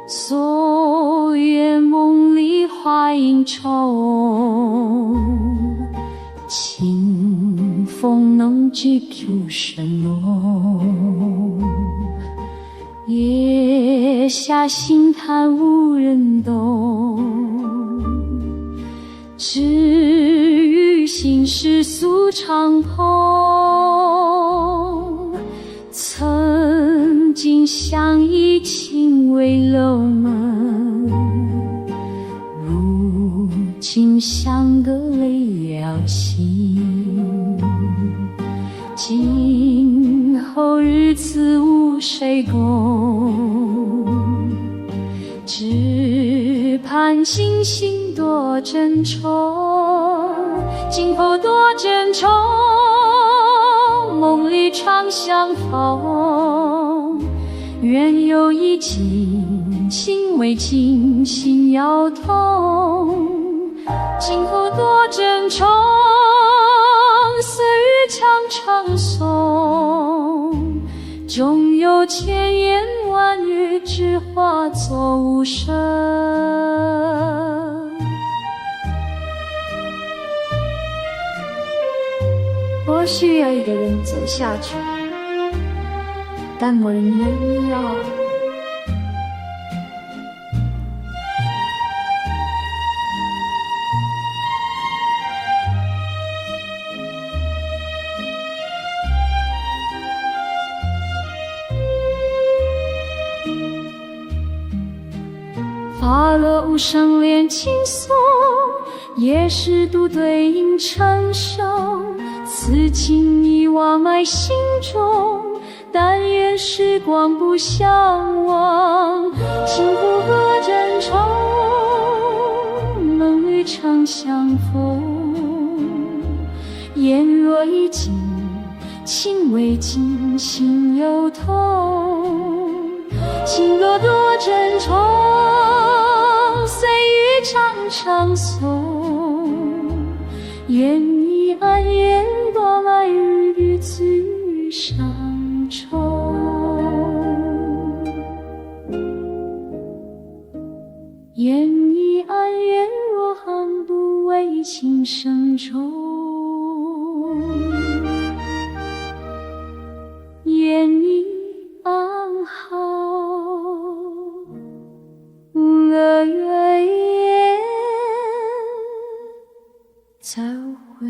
昨夜梦里花影重，清风能解竹声浓。夜下星潭无人懂，只余心事诉长空。曾经相依情为楼门，如今相隔泪了心。今后日子无谁共，只盼星星多珍重。今后多珍重，梦里常相逢。愿有一尽情为尽，心要痛。今后多珍重，岁月长长颂。终有千言万语，只化作无声。我需要一个人走下去，但没人要。发了无声恋情颂，也是独对影成首。此情已忘埋心中，但愿时光不相忘。幸福和珍重，梦里常相逢。言若已尽，情未尽，心又痛。情多多珍重，岁月长长颂。愿你安愿多来日子上重。愿你安愿若行不为情深重。愿你安好，无恶怨言，再会。